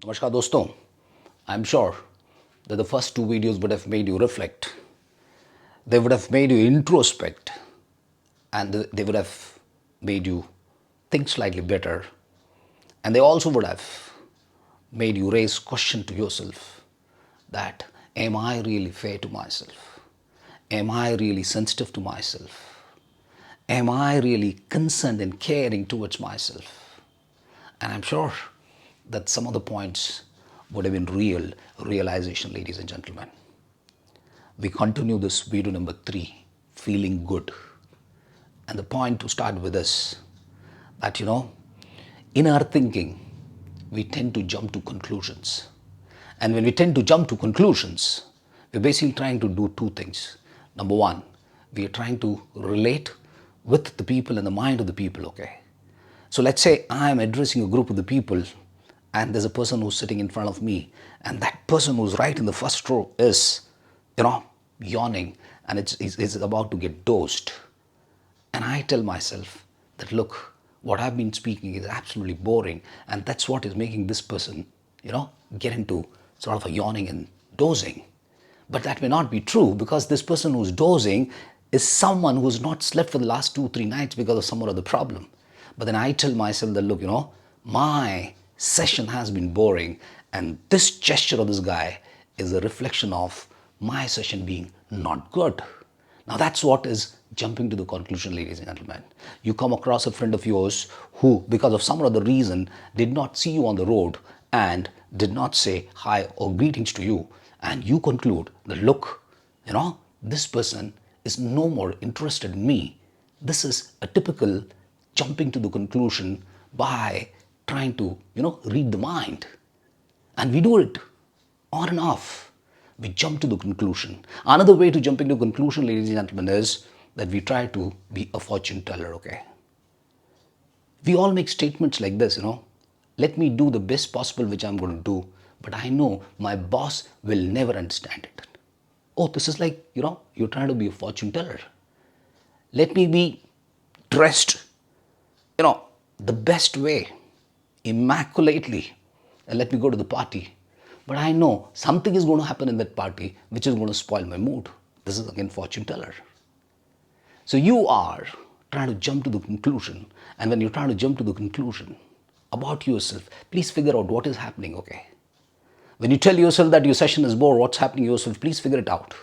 नमस्कार दोस्तों, I am sure that the first two videos would have made you reflect. They would have made you introspect and they would have made you think slightly better. And they also would have made you raise question to yourself that am I really fair to myself? Am I really sensitive to myself? Am I really concerned and caring towards myself? And I'm sure that some of the points would have been real realization, ladies and gentlemen. We continue this video number 3, feeling good. And the point to start with is that, in our thinking, we tend to jump to conclusions. And when we tend to jump to conclusions, we're basically trying to do two things. Number one, we are trying to relate with the people and the mind of the people, okay? So let's say I'm addressing a group of the people and there's a person who's sitting in front of me and that person who's right in the first row is, yawning and it's about to get dosed. And I tell myself that, look, what I've been speaking is absolutely boring and that's what is making this person, get into sort of a yawning and dozing. But that may not be true because this person who's dozing is someone who's not slept for the last 2-3 nights because of some or other problem. But then I tell myself that, look, my session has been boring and this gesture of this guy is a reflection of my session being not good. Now that's what is jumping to the conclusion, ladies and gentlemen. You come across a friend of yours who, because of some or other reason, did not see you on the road and did not say hi or greetings to you. And you conclude that, look, this person is no more interested in me. This is a typical jumping to the conclusion by trying to, read the mind. And we do it on and off. We jump to the conclusion. Another way to jump into conclusion, ladies and gentlemen, is that we try to be a fortune teller, okay? We all make statements like this, let me do the best possible which I'm going to do, but I know my boss will never understand it. Oh, this is like, you're trying to be a fortune teller. Let me be dressed, the best way, immaculately, and let me go to the party. But I know something is going to happen in that party which is going to spoil my mood. This is again fortune teller. So you are trying to jump to the conclusion, and when you're trying to jump to the conclusion about yourself, please figure out what is happening, okay? When you tell yourself that your session is bored, what's happening to yourself, please figure it out.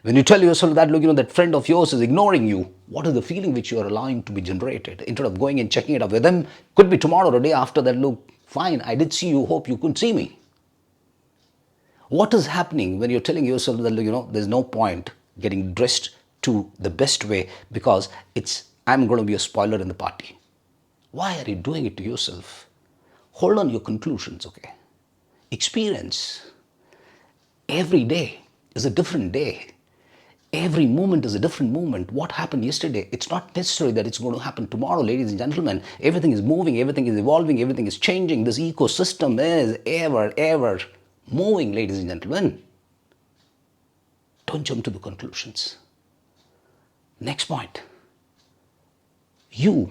When you tell yourself that, look, that friend of yours is ignoring you, what is the feeling which you are allowing to be generated? Instead of going and checking it up with them, could be tomorrow or a day after that, look, fine, I did see you, hope you couldn't see me. What is happening when you're telling yourself that, there's no point getting dressed to the best way because I'm going to be a spoiler in the party? Why are you doing it to yourself? Hold on your conclusions, okay? Experience. Every day is a different day. Every moment is a different moment. What happened yesterday, it's not necessary that it's going to happen tomorrow, ladies and gentlemen. Everything is moving, everything is evolving, everything is changing. This ecosystem is ever moving, ladies and gentlemen. Don't jump to the conclusions. Next point. You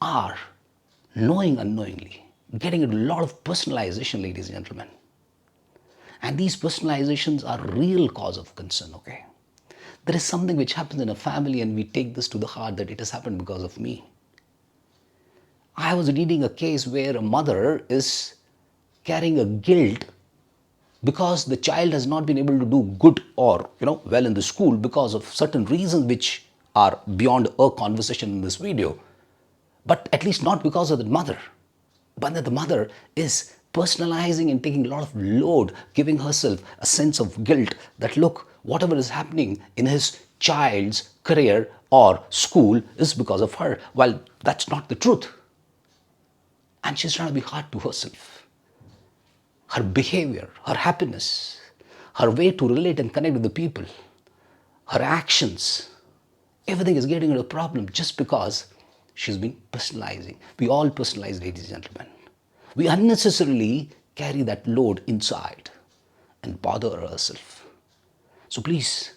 are knowing unknowingly getting a lot of personalization, ladies and gentlemen. And these personalizations are real cause of concern, okay? There is something which happens in a family and we take this to the heart that it has happened because of me. I was reading a case where a mother is carrying a guilt because the child has not been able to do good or well in the school because of certain reasons which are beyond a conversation in this video, but at least not because of the mother, but that the mother is personalizing and taking a lot of load, giving herself a sense of guilt that, look, whatever is happening in his child's career or school is because of her, while that's not the truth. And she's trying to be hard to herself. Her behavior, her happiness, her way to relate and connect with the people, her actions, everything is getting into a problem just because she's been personalizing. We all personalize, ladies and gentlemen. We unnecessarily carry that load inside and bother ourselves. So please,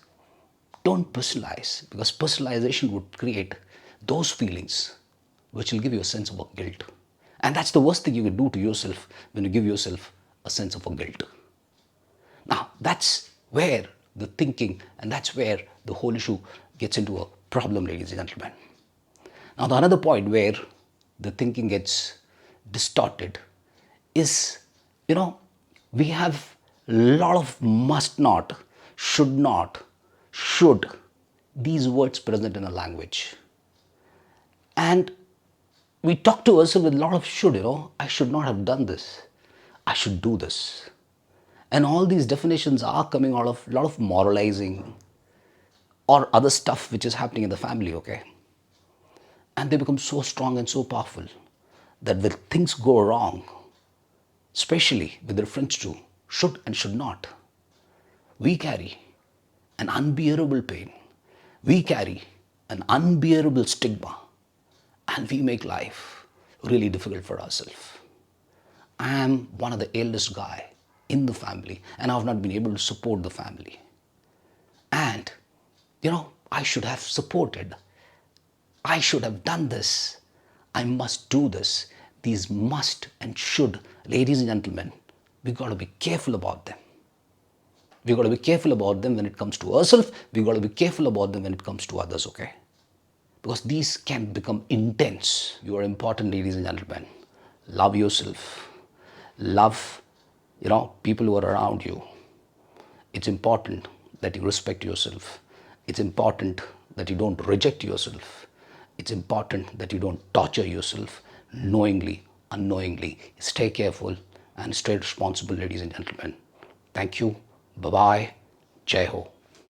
don't personalize, because personalization would create those feelings which will give you a sense of guilt. And that's the worst thing you can do to yourself when you give yourself a sense of a guilt. Now, that's where the thinking and that's where the whole issue gets into a problem, ladies and gentlemen. Now, the another point where the thinking gets distorted is, we have a lot of must not, should not, should, these words present in a language. And we talk to ourselves with a lot of should, I should not have done this. I should do this. And all these definitions are coming out of a lot of moralizing or other stuff which is happening in the family, okay? And they become so strong and so powerful that when things go wrong, especially with reference to should and should not, we carry an unbearable pain. We carry an unbearable stigma, and we make life really difficult for ourselves. I am one of the eldest guy in the family, and I have not been able to support the family. And, I should have supported. I should have done this. I must do this. These must and should, ladies and gentlemen, we got to be careful about them. We got to be careful about them when it comes to ourselves. We got to be careful about them when it comes to others, okay? Because these can become intense. You are important, ladies and gentlemen. Love yourself. Love, people who are around you. It's important that you respect yourself. It's important that you don't reject yourself. It's important that you don't torture yourself knowingly, unknowingly. Stay careful and stay responsible, ladies and gentlemen. Thank you. Bye-bye. Jai Ho.